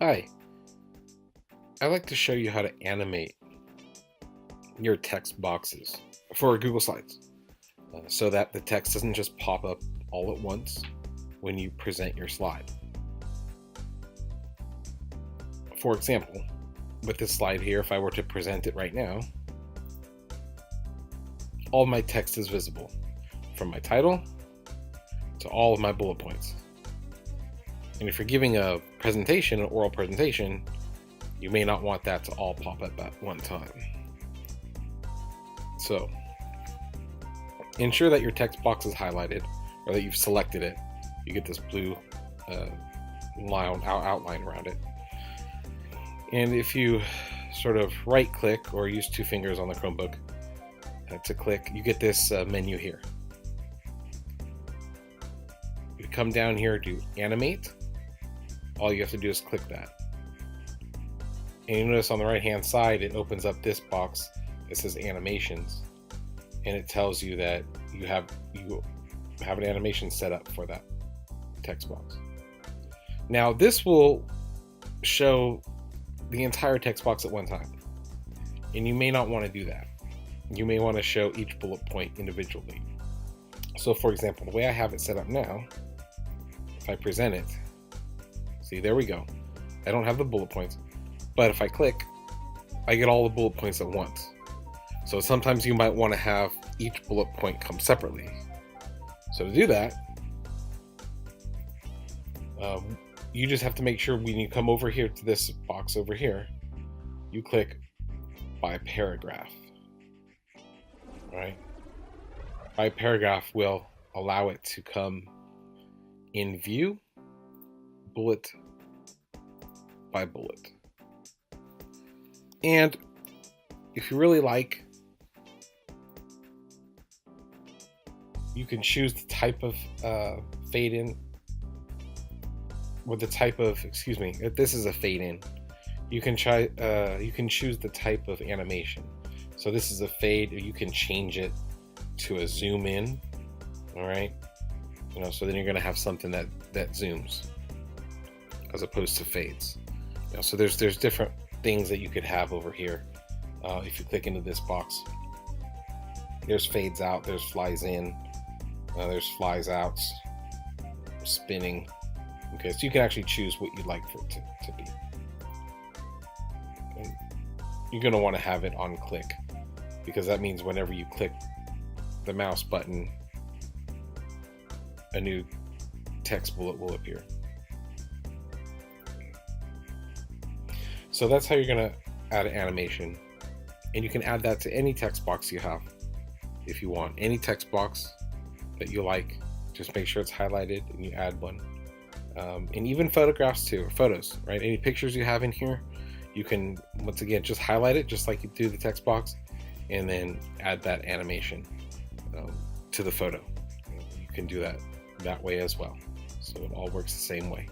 Hi, I'd like to show you how to animate your text boxes for Google Slides so that the text doesn't just pop up all at once when you present your slide. For example, with this slide here, if I were to present it right now, all my text is visible from my title to all of my bullet points. And if you're giving a presentation, an oral presentation, you may not want that to all pop up at one time. So ensure that your text box is highlighted or that you've selected it. You get this blue outline around it. And if you sort of right click or use two fingers on the Chromebook to click, you get this menu here. You come down here to animate. All you have to do is click that. And you notice on the right hand side, it opens up this box that says animations. And it tells you that you have an animation set up for that text box. Now this will show the entire text box at one time. And you may not want to do that. You may want to show each bullet point individually. So for example, the way I have it set up now, if I present it, see, there we go. I don't have the bullet points, but if I click, I get all the bullet points at once. So sometimes you might want to have each bullet point come separately. So to do that, you just have to make sure when you come over here to this box over here, you click by paragraph. All right? By paragraph will allow it to come in view, bullet by bullet. And if you really like, you can choose the type of fade in, or the type of, excuse me, if this is a fade in, you can choose the type of animation. So this is a fade, you can change it to a zoom in, all right? So then you're gonna have something that zooms as opposed to fades. So there's different things that you could have over here. If you click into this box, there's fades out, there's flies in, there's flies out, spinning. Okay, so you can actually choose what you'd like for it to be. And you're going to want to have it on click, because that means whenever you click the mouse button, a new text bullet will appear. So that's how you're going to add an animation. And you can add that to any text box you have. If you want any text box that you like, just make sure it's highlighted and you add one. And even photographs too, or photos, right? Any pictures you have in here, you can, once again, just highlight it just like you do the text box, and then add that animation to the photo. You can do that way as well. So it all works the same way.